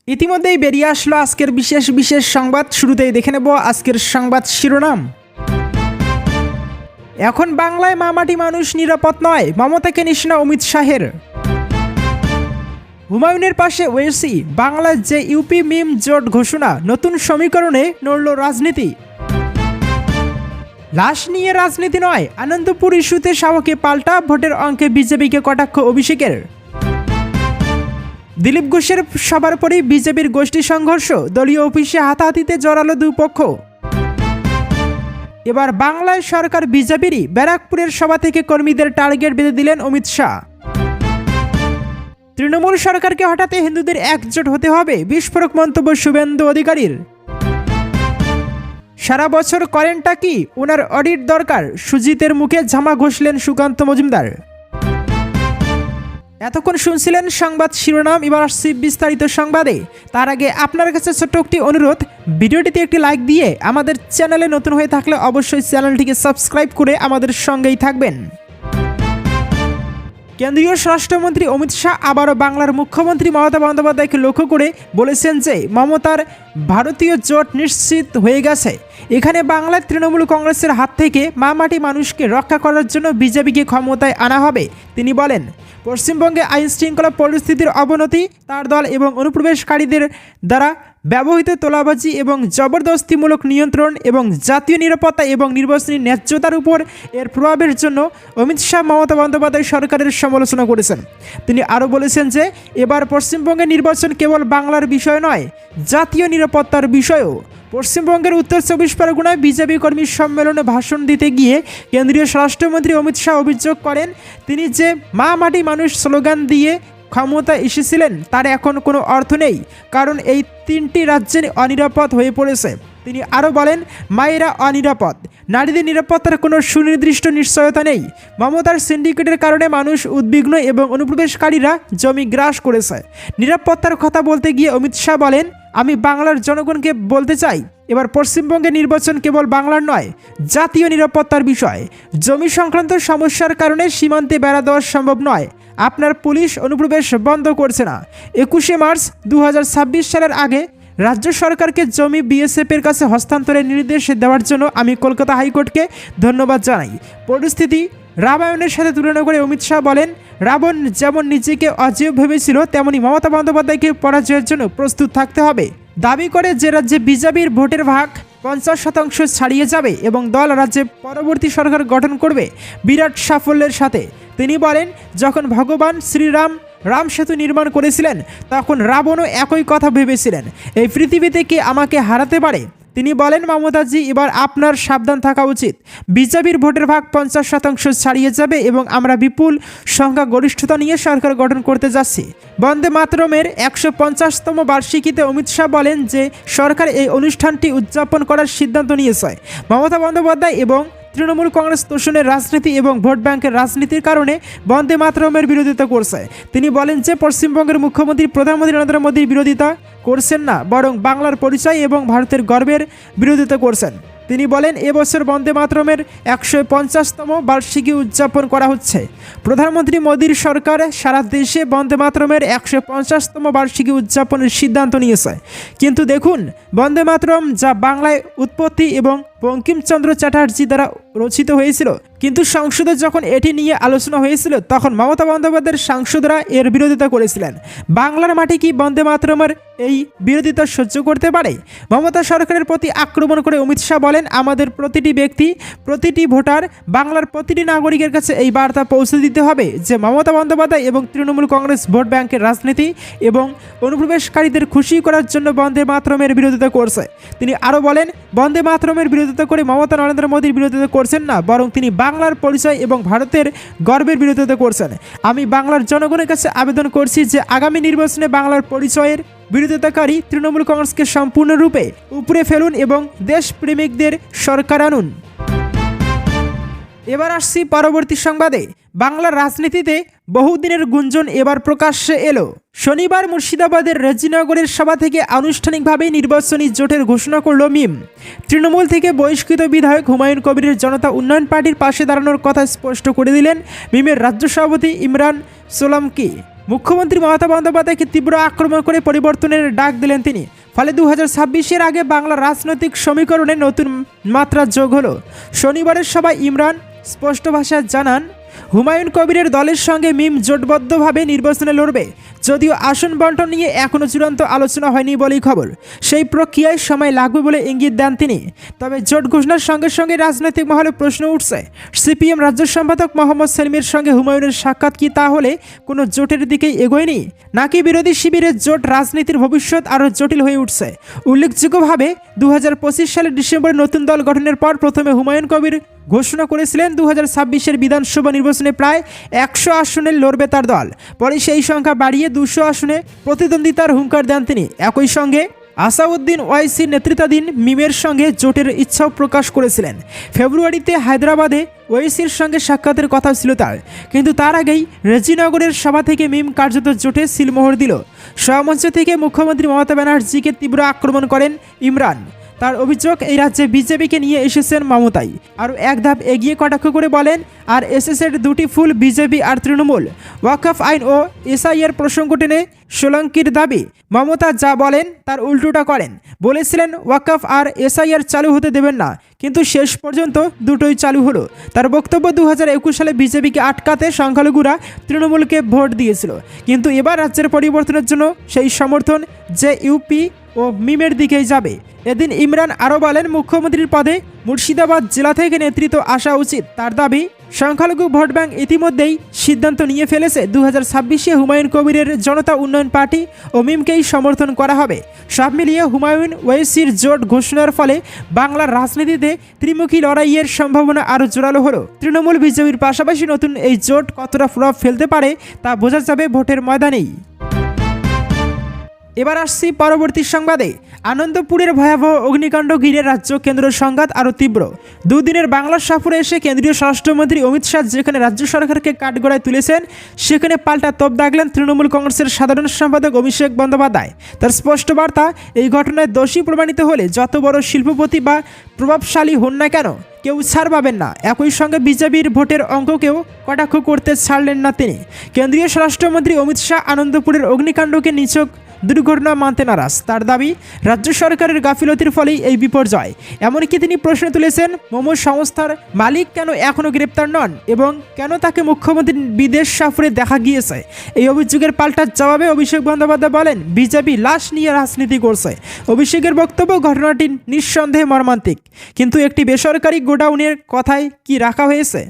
ইতিমধ্যেই বেরিয়ে আসলো আজকের বিশেষ সংবাদ। শুরুতেই দেখে নেব আজকের সংবাদ শিরোনাম। এখন বাংলায় মামাটি মানুষ নিরাপদ নয়, মমতাকে নিশানা অমিত শাহের। হুমায়ুনের পাশে ওয়েসি, বাংলায় যে ইউপি মিম জোট ঘোষণা, নতুন সমীকরণে নড়ল রাজনীতি। লাশ নিয়ে রাজনীতি নয়, আনন্দপুর ইস্যুতে শাহকে পাল্টা, ভোটের অঙ্কে বিজেপিকে কটাক্ষ অভিষেকের। দিলীপ ঘোষের সবার পরই বিজেপির গোষ্ঠী সংঘর্ষ, দলীয় অফিসে হাতাহাতিতে জড়ালো দুপক্ষ। এবার বাংলায় সরকার বিজেপিরই, ব্যারাকপুরের সভা থেকে কর্মীদের টার্গেট বেঁধে দিলেন অমিত শাহ। তৃণমূল সরকারকে হটাতে হিন্দুদের একজোট হতে হবে, বিস্ফোরক মন্তব্য শুভেন্দু অধিকারীর। সারা বছর করেনটা কি, ওনার অডিট দরকার, সুজিতের মুখে ঝামা ঘষলেন সুকান্ত মজুমদার। এতক্ষণ শুনছিলেন সংবাদ শিরোনাম, এবার আসছি বিস্তারিত সংবাদে। তার আগে আপনার কাছে ছোট্ট একটি অনুরোধ, ভিডিওটিতে একটি লাইক দিয়ে আমাদের চ্যানেলে নতুন হয়ে থাকলে অবশ্যই চ্যানেলটিকে সাবস্ক্রাইব করে আমাদের সঙ্গেই থাকবেন। কেন্দ্রীয় স্বরাষ্ট্রমন্ত্রী অমিত শাহ আবারও বাংলার মুখ্যমন্ত্রী মমতা বন্দ্যোপাধ্যায়কে লক্ষ্য করে বলেছেন যে মমতার ভারতীয় জোট নিশ্চিত হয়ে গেছে। এখানে বাংলার তৃণমূল কংগ্রেসের হাত থেকে মামাটি মানুষকে রক্ষা করার জন্য বিজেপিকে ক্ষমতায় আনা হবে। তিনি বলেন, পশ্চিমবঙ্গে আইন শৃঙ্খলা পরিস্থিতির অবনতি, তার দল এবং অনুপ্রবেশকারীদের দ্বারা ব্যবহৃত তোলাবাজি এবং জবরদস্তিমূলক নিয়ন্ত্রণ এবং জাতীয় নিরাপত্তা এবং নির্বাচনী ন্যায্যতার উপর এর প্রভাবের জন্য অমিত শাহ মমতা বন্দ্যোপাধ্যায় সরকারের সমালোচনা করেছেন। তিনি আরও বলেছেন যে এবার পশ্চিমবঙ্গের নির্বাচন কেবল বাংলার বিষয় নয়, জাতীয় নিরাপত্তার বিষয়ও। পশ্চিমবঙ্গের উত্তর 24 পরগনায় বিজেপি কর্মী সম্মেলনে ভাষণ দিতে গিয়ে কেন্দ্রীয় স্বরাষ্ট্রমন্ত্রী অমিত শাহ অভিযোগ করেন, তিনি যে মা মাটি মানুষ স্লোগান দিয়ে ক্ষমতা এসেছিলেন তার এখন কোনো অর্থ নেই, কারণ এই তিনটি রাজ্যে অনিরাপদ হয়ে পড়েছে। তিনি আরও বলেন, মায়েরা অনিরাপদ, নারীদের নিরাপত্তার কোনো সুনির্দিষ্ট নিশ্চয়তা নেই। মমতার সিন্ডিকেটের কারণে মানুষ উদ্বিগ্ন এবং অনুপ্রবেশকারীরা জমি গ্রাস করেছে। নিরাপত্তার কথা বলতে গিয়ে অমিত শাহ বলেন, আমি বাংলার জনগণকে বলতে চাই, এবার পশ্চিমবঙ্গের নির্বাচন কেবল বাংলার নয়, জাতীয় নিরাপত্তার বিষয়। জমি সংক্রান্ত সমস্যার কারণে সীমান্তে বেড়া দেওয়া সম্ভব নয়। আপনার পুলিশ অনুপ্রবেশ বন্ধ করছে না। 21শে মার্চ 2026 সালের আগে রাজ্য সরকারকে জমি বিএসএফের কাছে হস্তান্তরের নির্দেশ দেওয়ার জন্য আমি কলকাতা হাইকোর্টকে ধন্যবাদ জানাই। পরিস্থিতি রামায়ণের সাথে তুলনা করে অমিত শাহ বলেন, রাবণ যেমন নিজেকে অজেয় ভেবেছিল, তেমনি মমতা বন্দ্যোপাধ্যায়কে পরাজয়ের জন্য প্রস্তুত থাকতে হবে। দাবি করে যে রাজ্যে বিজেপির ভোটের ভাগ 50% ছাড়িয়ে যাবে এবং দল রাজ্যে পরবর্তী সরকার গঠন করবে বিরাট সাফল্যের সাথে। তিনি বলেন, যখন ভগবান শ্রীরাম রাম সেতু নির্মাণ করেছিলেন তখন রাবণও একই কথা ভেবেছিলেন, এই পৃথিবীতে কে আমাকে হারাতে পারে। তিনি বলেন, মমতাজি এবার আপনার সাবধান থাকা উচিত। বিজেপির ভোটের ভাগ 50% ছাড়িয়ে যাবে এবং আমরা বিপুল সংখ্যা গরিষ্ঠতা নিয়ে সরকার গঠন করতে যাচ্ছি। বন্দে মাতরমের 150তম বার্ষিকীতে অমিত শাহ বলেন যে সরকার এই অনুষ্ঠানটি উদযাপন করার সিদ্ধান্ত নিয়েছে। মমতা বন্দ্যোপাধ্যায় এবং তৃণমূল কংগ্রেস তোষণের রাজনীতি এবং ভোট ব্যাংকের রাজনীতির কারণে বন্দে মাতরমের বিরোধিতা করছে। তিনি বলেন যে পশ্চিমবঙ্গের মুখ্যমন্ত্রী প্রধানমন্ত্রী নরেন্দ্র মোদীর বিরোধিতা করছেন না, বরং বাংলার পরিচয় এবং ভারতের গর্বের বিরোধিতা করছেন। তিনি বলেন, এবছর বন্দে মাতরমের 150তম বার্ষিকী উদযাপন করা হচ্ছে। প্রধানমন্ত্রী মোদীর সরকার সারা দেশে বন্দে মাতরমের 150তম বার্ষিকী উদযাপনের সিদ্ধান্ত নিয়েছে। কিন্তু দেখুন, বন্দে মাতরম যা বাংলায় উৎপত্তি এবং বঙ্কিমচন্দ্র চ্যাটার্জি দ্বারা রচিত হয়েছিল, কিন্তু সংসদে যখন এটি নিয়ে আলোচনা হয়েছিল তখন মমতা বন্দ্যোপাধ্যায়ের সাংসদরা এর বিরোধিতা করেছিলেন। বাংলার মাটি কি বন্দে মাতরমের এই বিরোধিতা সহ্য করতে পারে? মমতা সরকারের প্রতি আক্রমণ করে অমিত শাহ বলেন, আমাদের প্রতিটি ব্যক্তি, প্রতিটি ভোটার, বাংলার প্রতিটি নাগরিকের কাছে এই বার্তা পৌঁছে দিতে হবে যে মমতা বন্দ্যোপাধ্যায় এবং তৃণমূল কংগ্রেস ভোট ব্যাংকের রাজনীতি এবং অনুপ্রবেশকারীদের খুশি করার জন্য বন্দে মাতরমের বিরোধিতা করছে। তিনি আরও বলেন, বন্দে মাতরমের বিরোধিতা করে মমতা নরেন্দ্র মোদীর বিরোধিতা করছেন না, বরং তিনি বাংলার পরিচয় এবং ভারতের গর্বের বিরোধিতা করছেন। আমি বাংলার জনগণের কাছে আবেদন করছি যে আগামী নির্বাচনে বাংলার পরিচয়ের বিরোধিতাকারী তৃণমূল কংগ্রেসকে সম্পূর্ণরূপে উপড়ে ফেলুন এবং দেশপ্রেমিকদের সরকার আনুন। এবার আসছি পরবর্তী সংবাদে। বাংলার রাজনীতিতে বহুদিনের গুঞ্জন এবার প্রকাশ্যে এলো। শনিবার মুর্শিদাবাদের রেজিনগরের সভা থেকে আনুষ্ঠানিকভাবে নির্বাচনী জোটের ঘোষণা করল মিম। তৃণমূল থেকে বহিষ্কৃত বিধায়ক হুমায়ুন কবিরের জনতা উন্নয়ন পার্টির পাশে দাঁড়ানোর কথা স্পষ্ট করে দিলেন মিমের রাজ্য সভাপতি ইমরান সোলামকি। মুখ্যমন্ত্রী মমতা বন্দ্যোপাধ্যায়কে তীব্র আক্রমণ করে পরিবর্তনের ডাক দিলেন তিনি। ফলে 2026-এর আগে বাংলা রাজনৈতিক সমীকরণে নতুন মাত্রা যোগ হলো। শনিবারের সভায় ইমরান স্পষ্ট ভাষায় জানান, হুমায়ুন কবিরের দলের সঙ্গে মিম জোটবদ্ধভাবে নির্বাচনে লড়বে। যদিও আসন বন্টন নিয়ে এখনও চূড়ান্ত আলোচনা হয়নি বলেই খবর। সেই প্রক্রিয়ায় সময় লাগবে বলে ইঙ্গিত দেন তিনি। তবে জোট ঘোষণার সঙ্গে সঙ্গে রাজনৈতিক মহলে প্রশ্ন উঠছে, সিপিএম রাজ্য সম্পাদক মোহাম্মদ সেলিমের সঙ্গে হুমায়ুনের সাক্ষাৎ কি তাহলে কোনো জোটের দিকেই এগোয়নি, নাকি বিরোধী শিবিরের জোট রাজনীতির ভবিষ্যৎ আরও জটিল হয়ে উঠছে? উল্লেখযোগ্যভাবে 2025 সালের ডিসেম্বরে নতুন দল গঠনের পর প্রথমে হুমায়ুন কবির ঘোষণা করেছিলেন 2026-এর বিধানসভা নির্বাচনে প্রায় 100 আসনে লড়বে তার দল। পরে সেই সংখ্যা বাড়িয়ে 200 আসনে প্রতিদ্বন্দ্বিতার হুঙ্কার দেন তিনি। একই সঙ্গে আসাউদ্দিন ওয়াইসির নেতৃত্বাধীন মিমের সঙ্গে জোটের ইচ্ছাও প্রকাশ করেছিলেন। ফেব্রুয়ারিতে হায়দ্রাবাদে ওয়াইসির সঙ্গে সাক্ষাতের কথা ছিল তার, কিন্তু তার আগেই রেজিনগরের সভা থেকে মিম কার্যত জোটে সিলমোহর দিল। সভামঞ্চ থেকে মুখ্যমন্ত্রী মমতা ব্যানার্জিকে তীব্র আক্রমণ করেন ইমরান। তার অভিযোগ, এই রাজ্যে বিজেপিকে নিয়ে এসেছেন মমতাই। আরও এক ধাপ এগিয়ে কটাক্ষ করে বলেন, আর এসএসের দুটি ফুল বিজেপি আর তৃণমূল। ওয়াকফ আইন ও এসআইয়ের প্রসঙ্গ টেনে সোলাঙ্কির দাবি, মমতা যা বলেন তার উল্টোটা করেন। বলেছিলেন ওয়াকফ আর এসআইআর চালু হতে দেবেন না, কিন্তু শেষ পর্যন্ত দুটোই চালু হলো। তার বক্তব্য, 2021 সালে বিজেপিকে আটকাতে সংখ্যালঘুরা তৃণমূলকে ভোট দিয়েছিল, কিন্তু এবার রাজ্যের পরিবর্তনের জন্য সেই সমর্থন যে ইউপি ও মিমের দিকেই যাবে। এদিন ইমরান আরও বলেন, মুখ্যমন্ত্রীর পদে মুর্শিদাবাদ জেলা থেকে নেতৃত্ব আসা উচিত। তার দাবি, সংখ্যালঘু ভোট ব্যাংক ইতিমধ্যেই সিদ্ধান্ত নিয়ে ফেলেছে 2026-এ হুমায়ুন কবিরের জনতা উন্নয়ন পার্টি ও মিমকেই সমর্থন করা হবে। সব মিলিয়ে হুমায়ুন ওয়াইসির জোট ঘোষণার ফলে বাংলার রাজনীতিতে ত্রিমুখী লড়াইয়ের সম্ভাবনা আরও জোরালো হলো। তৃণমূল বিজেপির পাশাপাশি নতুন এই জোট কতটা প্রভাব ফেলতে পারে তা বোঝা যাবে ভোটের ময়দানেই। এবার আসছি পরবর্তী সংবাদে। আনন্দপুরের ভয়াবহ অগ্নিকাণ্ড ঘিরে রাজ্য কেন্দ্র সংঘাত আরও তীব্র। দুদিনের বাংলা সফরে এসে কেন্দ্রীয় স্বরাষ্ট্রমন্ত্রী অমিত শাহ যেখানে রাজ্য সরকারকে কাঠগড়ায় তুলেছেন, সেখানে পাল্টা তোপ দাগলেন তৃণমূল কংগ্রেসের সাধারণ সম্পাদক অভিষেক বন্দ্যোপাধ্যায়। তার স্পষ্ট বার্তা, এই ঘটনায় দোষী প্রমাণিত হলে যত বড় শিল্পপতি বা প্রভাবশালী হন না কেন, কেউ ছাড় পাবেন না। একই সঙ্গে বিজেপির ভোটের অঙ্ককেও কটাক্ষ করতে ছাড়লেন না তিনি। কেন্দ্রীয় স্বরাষ্ট্রমন্ত্রী অমিত শাহ আনন্দপুরের অগ্নিকাণ্ডকে নিছক দুর্ঘটনা মানতে নারাজ। তার দাবি, রাজ্য সরকারের গাফিলতির ফলেই এই বিপর্যয়। এমনকি তিনি প্রশ্ন তুলেছেন, মোমো সংস্থার মালিক কেন এখনও গ্রেপ্তার নন এবং কেন তাকে মুখ্যমন্ত্রীর বিদেশ সফরে দেখা গিয়েছে। এই অভিযোগের পাল্টা জবাবে অভিষেক বন্দ্যোপাধ্যায় বলেন, বিজেপি লাশ নিয়ে রাজনীতি করছে। অভিষেকের বক্তব্য, ঘটনাটি নিঃসন্দেহে মর্মান্তিক, কিন্তু একটি বেসরকারি গোডাউনের কথায় কি রাখা হয়েছে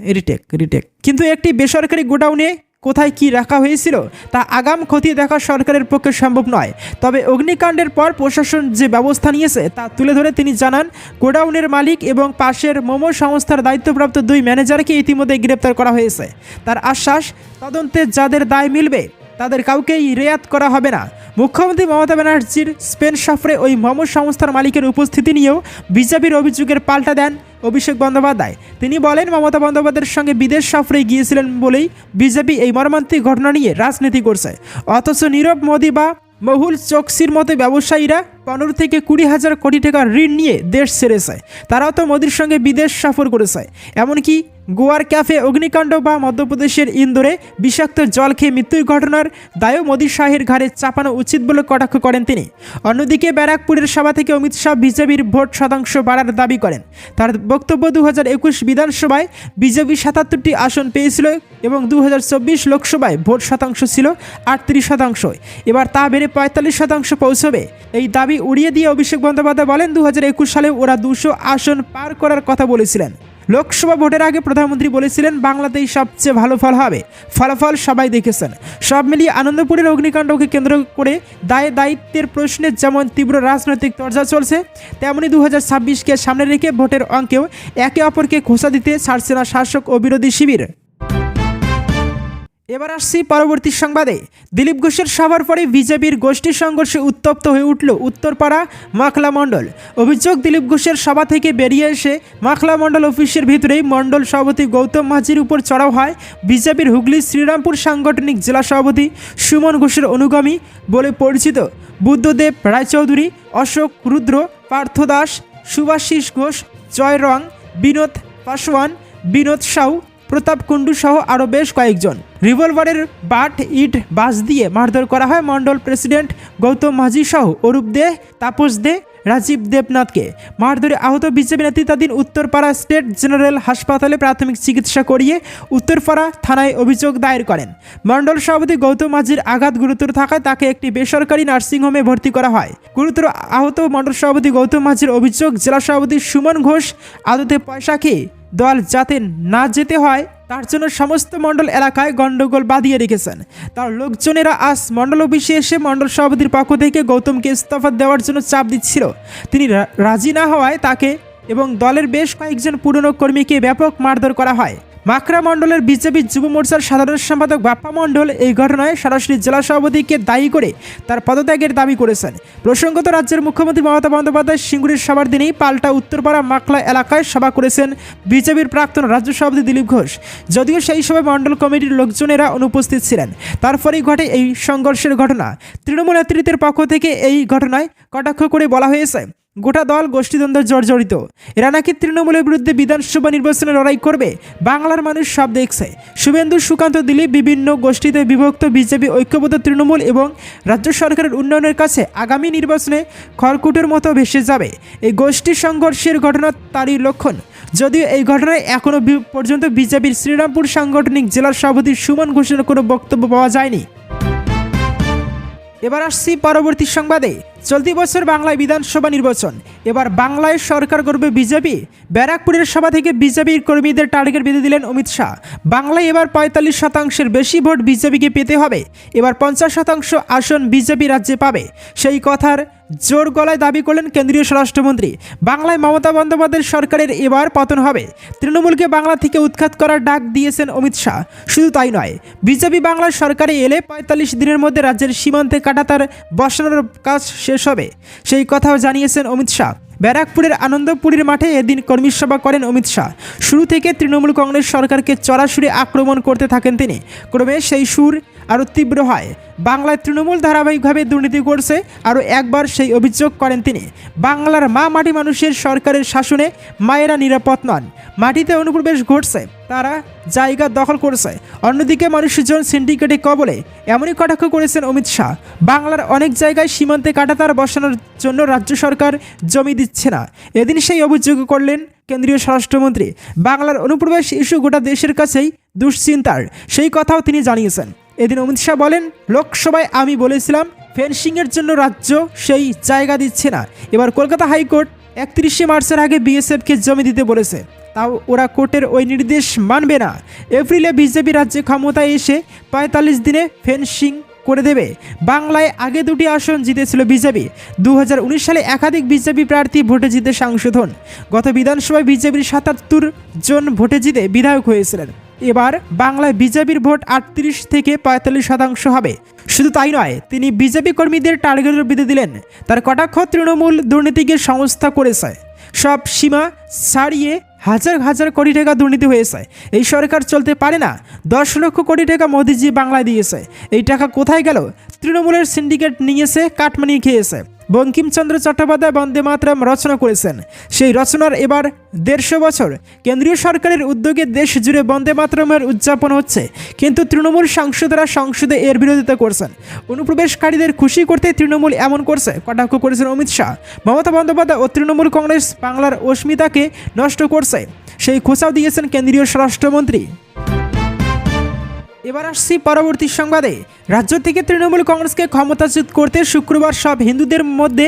কিন্তু একটি বেসরকারি গোডাউনে কোথায় কি রাখা হয়েছিল তা আগাম খতিয়ে দেখা সরকারের পক্ষে সম্ভব নয়। তবে অগ্নিকাণ্ডের পর প্রশাসন যে ব্যবস্থা নিয়েছে তা তুলে ধরে তিনি জানান, গোডাউনের মালিক এবং পাশের মোমো সংস্থার দায়িত্বপ্রাপ্ত 2 ম্যানেজারকে ইতিমধ্যে গ্রেপ্তার করা হয়েছে। তার আশ্বাস, তদন্তে যাদের দায় মিলবে তাদের কাউকেই রেয়াত করা হবে না। মুখ্যমন্ত্রী মমতা ব্যানার্জির স্পেন সফরে ওই মোমো সংস্থার মালিকের উপস্থিতি নিয়েও বিজেপির অভিযোগের পাল্টা দেন অভিষেক বন্দ্যোপাধ্যায়। তিনি বলেন, মমতা বন্দ্যোপাধ্যায়ের সঙ্গে বিদেশ সফরে গিয়েছিলেন বলেই বিজেপি এই মর্মান্তিক ঘটনা নিয়ে রাজনীতি করছে। অথচ নীরব মোদি বা মহুল চোকসির মতো ব্যবসায়ীরা 15 থেকে 20 হাজার কোটি টাকা ঋণ নিয়ে দেশ ছেড়েছে। তারাও তো মোদির সঙ্গে বিদেশ সফর করেছে। এমনকি গোয়ার ক্যাফে অগ্নিকাণ্ড বা মধ্যপ্রদেশের ইন্দোরে বিষাক্ত জল খেয়ে মৃত্যুর ঘটনার দায়ও মোদি শাহের ঘাড়ে চাপানো উচিত বলে কটাক্ষ করেন তিনি। অন্যদিকে ব্যারাকপুরের সভা থেকে অমিত শাহ বিজেপির ভোট শতাংশ বাড়ার দাবি করেন। তার বক্তব্য, 2021 বিধানসভায় বিজেপি 77টি আসন পেয়েছিল এবং 2024 লোকসভায় ভোট শতাংশ ছিল 38%। এবার তা বেড়ে 45% পৌঁছবে। এই দাবি উড়িয়ে দিয়ে অভিষেক বন্দ্যোপাধ্যায় বলেন, 2021 সালে ওরা 200 আসন পার করার কথা বলেছিলেন। লোকসভা ভোটের আগে প্রধানমন্ত্রী বলেছিলেন, বাংলাতেই সবচেয়ে ভালো ফল হবে। ফলাফল সবাই দেখেছেন। সব মিলিয়ে আনন্দপুরের অগ্নিকাণ্ডকে কেন্দ্র করে দায়িত্বের প্রশ্নে যেমন তীব্র রাজনৈতিক চর্চা চলছে, তেমনি 2026-কে সামনে রেখে ভোটের অঙ্কেও একে অপরকে খোঁচা দিতে ছাড়ছে না শাসক ও বিরোধী শিবির। এবার আসছি পরবর্তী সংবাদে। দিলীপ ঘোষের সভার পরে বিজেপির গোষ্ঠী সংঘর্ষে উত্তপ্ত হয়ে উঠল উত্তরপাড়া মাখলা মণ্ডল। অভিযোগ, দিলীপ ঘোষের সভা থেকে বেরিয়ে এসে মাখলা মণ্ডল অফিসের ভিতরেই মণ্ডল সভাপতি গৌতম মাঝির উপর চড়াও হয় বিজেপির হুগলি শ্রীরামপুর সাংগঠনিক জেলা সভাপতি সুমন ঘোষের অনুগামী বলে পরিচিত বুদ্ধদেব রায়চৌধুরী, অশোক রুদ্র, পার্থ দাস, সুভাষিস ঘোষ, জয় রং, বিনোদ পাসওয়ান, বিনোদ সাউ, প্রতাপ কুণ্ডু সহ আরও বেশ কয়েকজন। রিভলভারের বাট ইট বাস দিয়ে মারধর করা হয় মণ্ডল প্রেসিডেন্ট গৌতম মাঝি সহ অরূপ দে, তাপস দে, রাজীব দেবনাথকে। মারধরে আহত বিজেপি নেতৃত্বাধীন উত্তরপাড়া স্টেট জেনারেল হাসপাতালে প্রাথমিক চিকিৎসা করিয়ে উত্তরপাড়া থানায় অভিযোগ দায়ের করেন। মণ্ডল সভাপতি গৌতম মাঝির আঘাত গুরুতর থাকায় তাকে একটি বেসরকারি নার্সিংহোমে ভর্তি করা হয়। গুরুতর আহত মণ্ডল সভাপতি গৌতম মাঝির অভিযোগ, জেলা সভাপতি সুমন ঘোষ আদতে পয়সা খেয়ে দল যাতে না যেতে হয় তার জন্য সমস্ত মণ্ডল এলাকায় গণ্ডগোল বাঁধিয়ে রেখেছেন। তার লোকজনেরা আজ মণ্ডল অফিসে এসে মণ্ডল সভাপতির পক্ষ থেকে গৌতমকে ইস্তফা দেওয়ার জন্য চাপ দিচ্ছিল। তিনি রাজি না হওয়ায় তাকে এবং দলের বেশ কয়েকজন পুরনো কর্মীকে ব্যাপক মারধর করা হয়। মাকড়া মণ্ডলের বিজেপি যুব মোর্চার সাধারণ সম্পাদক বাপ্পা মণ্ডল এই ঘটনায় সরাসরি জেলা সভাপতিকে দায়ী করে তার পদত্যাগের দাবি করেছেন। প্রসঙ্গত, রাজ্যের মুখ্যমন্ত্রী মমতা বন্দ্যোপাধ্যায় সিঙ্গুরের সভার দিনেই পাল্টা উত্তরপাড়া মাকলা এলাকায় সভা করেছেন বিজেপির প্রাক্তন রাজ্য সভাপতি দিলীপ ঘোষ। যদিও সেই সভায় মণ্ডল কমিটির লোকজনেরা অনুপস্থিত ছিলেন। তারপরেই ঘটে এই সংঘর্ষের ঘটনা। তৃণমূল নেতৃত্বের পক্ষ থেকে এই ঘটনায় কটাক্ষ করে বলা হয়েছে, গোটা দল গোষ্ঠীদ্বন্দ্বে জর্জরিত। এরা নাকি তৃণমূলের বিরুদ্ধে বিধানসভা নির্বাচনে লড়াই করবে। বাংলার মানুষ সব দেখছে। শুভেন্দু, সুকান্ত, দিলীপ বিভিন্ন গোষ্ঠীতে বিভক্ত বিজেপি ঐক্যবদ্ধ তৃণমূল এবং রাজ্য সরকারের উন্নয়নের কাছে আগামী নির্বাচনে খড়কুটোর মতো ভেসে যাবে। এই গোষ্ঠী সংঘর্ষের ঘটনা তারই লক্ষণ। যদিও এই ঘটনায় এখনও পর্যন্ত বিজেপির শ্রীরামপুর সাংগঠনিক জেলার সভাপতি সুমন ঘোষের কোনো বক্তব্য পাওয়া যায়নি। এবার আসছি পরবর্তী সংবাদে। চলতি বছর বাংলায় বিধানসভা নির্বাচন। এবার বাংলায় সরকার গড়বে বিজেপি। ব্যারাকপুরের সভা থেকে বিজেপির কর্মীদের টার্গেট বেঁধে দিলেন অমিত শাহ। বাংলায় এবার ৪৫% বেশি ভোট বিজেপিকে পেতে হবে। এবার ৫০% আসন বিজেপি রাজ্যে পাবে। সেই কথার জোর গলায় দাবি করলেন কেন্দ্রীয় স্বরাষ্ট্রমন্ত্রী। বাংলায় মমতা বন্দ্যোপাধ্যায়ের সরকারের এবার পতন হবে। তৃণমূলকে বাংলা থেকে উৎখাত করার ডাক দিয়েছেন অমিত শাহ। শুধু তাই নয়, বিজেপি বাংলার সরকারে এলে ৪৫ দিনের মধ্যে রাজ্যের সীমান্তে কাঁটাতার বসানোর কাজ শেষ হবে, সেই কথাও জানিয়েছেন অমিত শাহ। ব্যারাকপুরের আনন্দপুরীর মাঠে এদিন কর্মী সভা করেন অমিত শাহ। শুরু থেকে তৃণমূল কংগ্রেস সরকারকে চড়া সুরে আক্রমণ করতে থাকেন তিনি। ক্রমে সেই সুর আরও তীব্র হয়। বাংলায় তৃণমূল ধারাবাহিকভাবে দুর্নীতি করছে, আরও একবার সেই অভিযোগ করেন তিনি। বাংলার মা মাটি মানুষের সরকারের শাসনে মায়েরা নিরাপদ নন। মাটিতে অনুপ্রবেশ ঘটছে, তারা জায়গা দখল করছে। অন্যদিকে মানুষজন সিন্ডিকেটে কবলে, এমনই কটাক্ষ করেছেন অমিত শাহ। বাংলার অনেক জায়গায় সীমান্তে কাঁটাতার বসানোর জন্য রাজ্য সরকার জমি দিচ্ছে না। এদিন সেই অভিযোগ করলেন কেন্দ্রীয় স্বরাষ্ট্রমন্ত্রী। বাংলার অনুপ্রবেশ ইস্যু গোটা দেশের কাছেই দুশ্চিন্তার, সেই কথাও তিনি জানিয়েছেন। এদিন অমিত শাহ বলেন, লোকসভায় আমি বলেছিলাম ফেন্সিংয়ের জন্য রাজ্য সেই জায়গা দিচ্ছে না। এবার কলকাতা হাইকোর্ট ৩১ মার্চের আগে বিএসএফকে জমি দিতে বলেছে, তাও ওরা কোর্টের ওই নির্দেশ মানবে না। এপ্রিলে বিজেপি রাজ্যে ক্ষমতায় এসে ৪৫ দিনে ফেন্সিং করে দেবে। বাংলায় আগে 2টি আসন জিতেছিল বিজেপি। 2019 সালে একাধিক বিজেপি প্রার্থী ভোটে জিতে সাংসদ হন। গত বিধানসভায় বিজেপির ৭৭ জন ভোটে জিতে বিধায়ক হয়েছিলেন। এবার বাংলায় বিজেপির ভোট ৩৮ থেকে ৪৫% হবে। শুধু তাই নয়, তিনি বিজেপি কর্মীদের টার্গেটও বেঁধে দিলেন। তার কটাক্ষ, তৃণমূল দুর্নীতিকে সংস্থা করেছে, সব সীমা ছাড়িয়ে হাজার হাজার কোটি টাকা দুর্নীতি হয়েছে। এই সরকার চলতে পারে না। 10 লক্ষ কোটি টাকা মোদিজি বাংলায় দিয়েছে। এই টাকা কোথায় গেল? তৃণমূলের সিন্ডিকেট নিয়েছে, কাটমানি খেয়েছে। বঙ্কিমচন্দ্র চট্টোপাধ্যায় বন্দে মাতরম রচনা করেছেন। সেই রচনার এবার 150 বছর। কেন্দ্রীয় সরকারের উদ্যোগে দেশ জুড়ে বন্দে মাতরমের উদযাপন হচ্ছে, কিন্তু তৃণমূল সাংসদরা সংসদে এর বিরোধিতা করছেন। অনুপ্রবেশকারীদের খুশি করতে তৃণমূল এমন করছে, কটাক্ষ করেছেন অমিত শাহ। মমতা বন্দ্যোপাধ্যায় ও তৃণমূল কংগ্রেস বাংলার অস্মিতাকে নষ্ট করছে, সেই খোঁচাও দিয়েছেন কেন্দ্রীয় স্বরাষ্ট্রমন্ত্রী। এবার আসছি পরবর্তী সংবাদে। রাজ্য থেকে তৃণমূল কংগ্রেসকে ক্ষমতাচ্যুত করতে শুক্রবার সব হিন্দুদের মধ্যে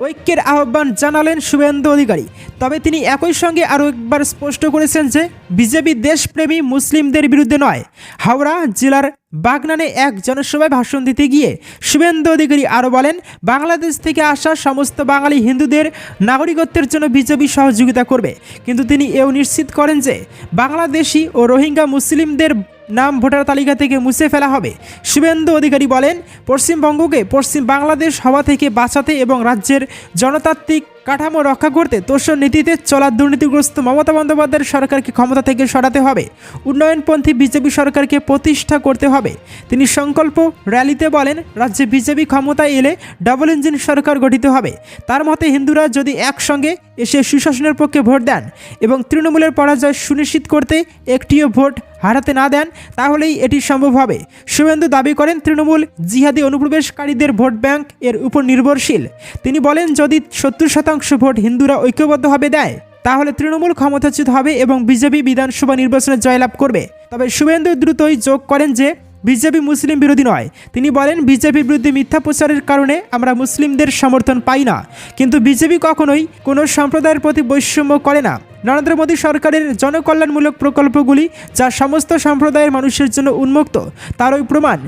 ঐক্যের আহ্বান জানালেন শুভেন্দু অধিকারী। তবে তিনি একই সঙ্গে আরও একবার স্পষ্ট করেছেন যে বিজেপি দেশপ্রেমী মুসলিমদের বিরুদ্ধে নয়। হাওড়া জেলার বাগনানে এক জনসভায় ভাষণ দিতে গিয়ে শুভেন্দু অধিকারী আরও বলেন, বাংলাদেশ থেকে আসা সমস্ত বাঙালি হিন্দুদের নাগরিকত্বের জন্য বিজেপি সহযোগিতা করবে, কিন্তু তিনি এও নিশ্চিত করেন যে বাংলাদেশি ও রোহিঙ্গা মুসলিমদের নাম ভোটার তালিকা থেকে মুছে ফেলা হবে। শুভেন্দু অধিকারী বলেন, পশ্চিমবঙ্গকে পশ্চিম বাংলাদেশ হওয়া থেকে বাঁচাতে এবং রাজ্যের জনতান্ত্রিক কাঠামো রক্ষা করতে তোষণ নীতিতে চলা দুর্নীতিগ্রস্ত মমতা বন্দ্যোপাধ্যায়ের সরকারকে ক্ষমতা থেকে সরাতে হবে। উন্নয়নপন্থী বিজেপি সরকারকে প্রতিষ্ঠা করতে হবে। তিনি সংকল্প র্যালিতে বলেন, রাজ্যে বিজেপি ক্ষমতায় এলে ডাবল ইঞ্জিন সরকার গঠিত হবে। তার মতে হিন্দুরা যদি একসঙ্গে এসে সুশাসনের পক্ষে ভোট দেন এবং তৃণমূলের পরাজয় সুনিশ্চিত করতে একটিও ভোট হারাতে না দেন, তাহলেই এটি সম্ভব হবে। শুভেন্দু দাবি করেন, তৃণমূল জিহাদি অনুপ্রবেশকারীদের ভোট ব্যাংক এর উপর নির্ভরশীল। তিনি বলেন, যদি 70% ভোট হিন্দুরা ঐক্যবদ্ধভাবে দেয় তাহলে তৃণমূল ক্ষমতাচ্যুত হবে এবং বিজেপি বিধানসভা নির্বাচনে জয়লাভ করবে। তবে শুভেন্দু দ্রুতই যোগ করেন যে বিজেপি মুসলিম বিরোধী নয়। তিনি বলেন, বিজেপির বিরুদ্ধে মিথ্যা প্রচারের কারণে আমরা মুসলিমদের সমর্থন পাই না, কিন্তু বিজেপি কখনোই কোনো সম্প্রদায়ের প্রতি বৈষম্য করে না। নরেন্দ্র মোদী সরকারের জনকল্যাণমূলক প্রকল্পগুলি যা সমস্ত সম্প্রদায়ের মানুষের জন্য উন্মুক্ত তারই প্রমাণ।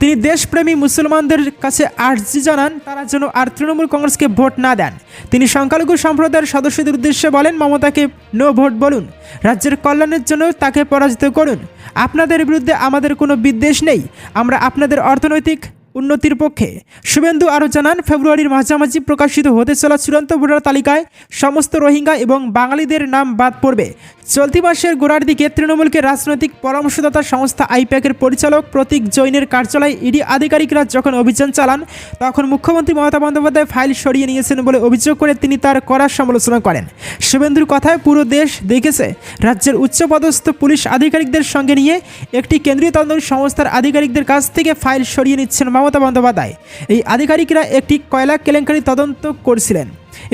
তিনি দেশপ্রেমী মুসলমানদের কাছে আর্জি জানান তারা যেন আর তৃণমূল কংগ্রেসকে ভোট না দেন। তিনি সংখ্যালঘু সম্প্রদায়ের সদস্যদের উদ্দেশ্যে বলেন, মমতাকে নো ভোট বলুন, রাজ্যের কল্যাণের জন্য তাকে পরাজিত করুন। আপনাদের বিরুদ্ধে আমাদের কোনো বিদ্বেষ নেই, আমরা আপনাদের অর্থনৈতিক উন্নতির পক্ষে। শুভেন্দু আরও জানান, ফেব্রুয়ারির মাঝামাঝি প্রকাশিত হতে চলা চূড়ান্ত ভোটার তালিকায় সমস্ত রোহিঙ্গা এবং বাঙালিদের নাম বাদ পড়বে। চলতি মাসের গোড়ার দিকে তৃণমূলকে রাজনৈতিক পরামর্শদাতা সংস্থা আইপ্যাকের পরিচালক প্রতীক জৈনের কার্যালয়ে ইডি আধিকারিকরা যখন অভিযান চালান, তখন মুখ্যমন্ত্রী মমতা বন্দ্যোপাধ্যায় ফাইল সরিয়ে নিয়েছেন বলে অভিযোগ করে তিনি তার কড়া সমালোচনা করেন। শুভেন্দুর কথায় পুরো দেশ দেখেছে, রাজ্যের উচ্চপদস্থ পুলিশ আধিকারিকদের সঙ্গে নিয়ে একটি কেন্দ্রীয় তদন্ত সংস্থার আধিকারিকদের কাছ থেকে ফাইল সরিয়ে নিচ্ছেন মমতা বন্দ্যোপাধ্যায়। এই আধিকারিকরা একটি কয়লা কেলেঙ্কারি তদন্ত করছিলেন।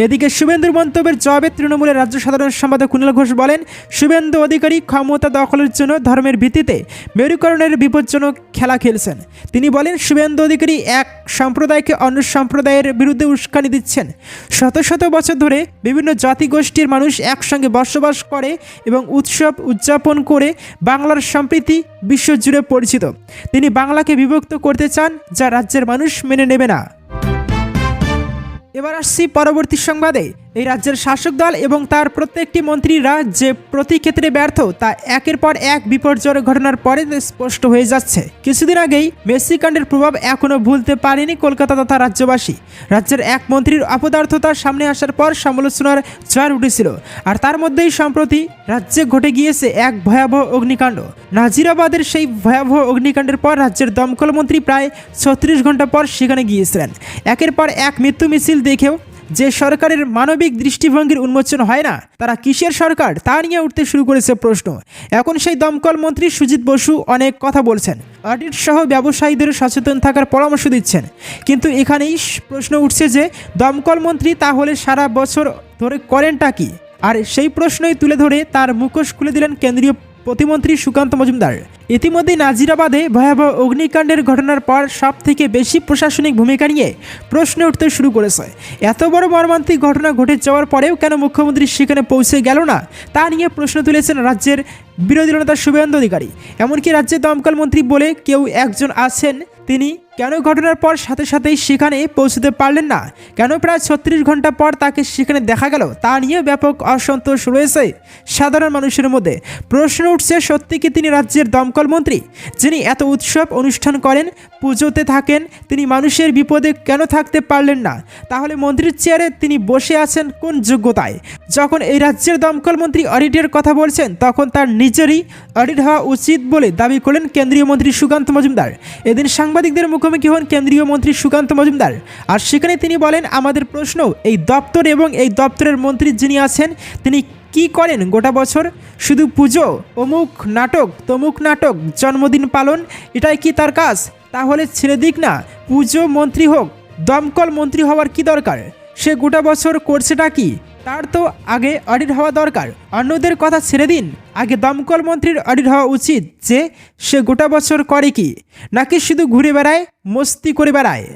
এদিকে শুভেন্দুর মন্তব্যের জবাবে তৃণমূলের রাজ্য সাধারণ সম্পাদক কুণাল ঘোষ বলেন, শুভেন্দু অধিকারী ক্ষমতা দখলের জন্য ধর্মের ভিত্তিতে মেরুকরণের বিপজ্জনক খেলা খেলছেন। তিনি বলেন, শুভেন্দু অধিকারী এক সম্প্রদায়কে অন্য সম্প্রদায়ের বিরুদ্ধে উস্কানি দিচ্ছেন। শত শত বছর ধরে বিভিন্ন জাতিগোষ্ঠীর মানুষ একসঙ্গে বসবাস করে এবং উৎসব উদযাপন করে বাংলার সম্প্রীতি বিশ্বজুড়ে পরিচিত। তিনি বাংলাকে বিভক্ত করতে চান, যা রাজ্যের মানুষ মেনে নেবে না। এবার আসছি পরবর্তী সংবাদে। এই রাজ্যের শাসক দল এবং তার প্রত্যেকটি মন্ত্রীরা যে প্রতি ক্ষেত্রে ব্যর্থ তা একের পর এক বিপর্যয়ের ঘটনার পরে স্পষ্ট হয়ে যাচ্ছে। কিছুদিন আগেই মেসি কাণ্ডের প্রভাব এখনও ভুলতে পারেনি কলকাতা তথা রাজ্যবাসী। রাজ্যের এক মন্ত্রীর অপদার্থতার সামনে আসার পর সমালোচনার ঝড় উঠেছিল, আর তার মধ্যেই সম্প্রতি রাজ্যে ঘটে গিয়েছে এক ভয়াবহ অগ্নিকাণ্ড। নাজিরাবাদের সেই ভয়াবহ অগ্নিকাণ্ডের পর রাজ্যের দমকল মন্ত্রী প্রায় 36 ঘন্টা পর সেখানে গিয়েছিলেন। একের পর এক মৃত্যু মিছিল দেখেও যে সরকারের মানবিক দৃষ্টিভঙ্গির উন্মোচন হয় না, তারা কিসের সরকার তা নিয়ে উঠতে শুরু করেছে প্রশ্ন। এখন সেই দমকল মন্ত্রী সুজিত বসু অনেক কথা বলছেন, অডিট সহ ব্যবসায়ীদের সচেতন থাকার পরামর্শ দিচ্ছেন, কিন্তু এখানেই প্রশ্ন উঠছে যে দমকল মন্ত্রী তাহলে সারা বছর ধরে করেনটা কি? আর সেই প্রশ্নই তুলে ধরে তার মুখোশ খুলে দিলেন কেন্দ্রীয় প্রতিমন্ত্রী সুকান্ত মজুমদার। ইতিমধ্যে নাজিরাবাদে ভয়াবহ অগ্নিকাণ্ডের ঘটনার পর সব থেকে বেশি প্রশাসনিক ভূমিকা নিয়ে প্রশ্ন উঠতে শুরু করেছে। এত বড় মর্মান্তিক ঘটনা ঘটে যাওয়ার পরেও কেন মুখ্যমন্ত্রী সেখানে পৌঁছে গেল না তা নিয়ে প্রশ্ন তুলেছেন রাজ্যের বিরোধী নেতা শুভেন্দু অধিকারী। এমনকি রাজ্যের দমকল মন্ত্রী বলে কেউ একজন আছেন, তিনি কেন ঘটনার পর সাথে সাথেই সেখানে পৌঁছতে পারলেন না? কেন প্রায় 36 ঘন্টা পর তাকে সেখানে দেখা গেল? তা নিয়ে ব্যাপক অসন্তোষ রয়েছে সাধারণ মানুষের মধ্যে। প্রশ্ন উঠছে, সত্যি কি তিনি রাজ্যের দমকল মন্ত্রী, যিনি এত উৎসব অনুষ্ঠান করেন, পুজোতে থাকেন, তিনি মানুষের বিপদে কেন থাকতে পারলেন না? তাহলে মন্ত্রীর চেয়ারে তিনি বসে আছেন কোন যোগ্যতায়? যখন এই রাজ্যের দমকল মন্ত্রী অডিটের কথা বলছেন, তখন তার নিজেরই অডিট হওয়া উচিত বলে দাবি করলেন কেন্দ্রীয় মন্ত্রী সুকান্ত মজুমদার। এদিন সাংবাদিকদের মুখোমুখি হন কেন্দ্রীয় মন্ত্রী সুকান্ত মজুমদার, আর সেখানে তিনি বলেন, আমাদের প্রশ্ন, এই দপ্তর এবং এই দপ্তরের মন্ত্রী যিনি আছেন তিনি কি করেন গোটা বছর? শুধু পুজো, অমুক নাটক, তমুক নাটক, জন্মদিন পালন, এটাই কি তার কাজ? তাহলে ছেড়ে দিক না, পুজো মন্ত্রী হোক, দমকল মন্ত্রী হওয়ার কি দরকার? সে গোটা বছর করছেটা কি? তার তো আগে অডিট হওয়া দরকার। অন্যদের কথা ছেড়ে দিন, আগে দমকল মন্ত্রীর অডিট হওয়া উচিত যে সে গোটা বছর করে কি, নাকি শুধু ঘুরে বেড়ায়, মস্তি করে বেড়ায়।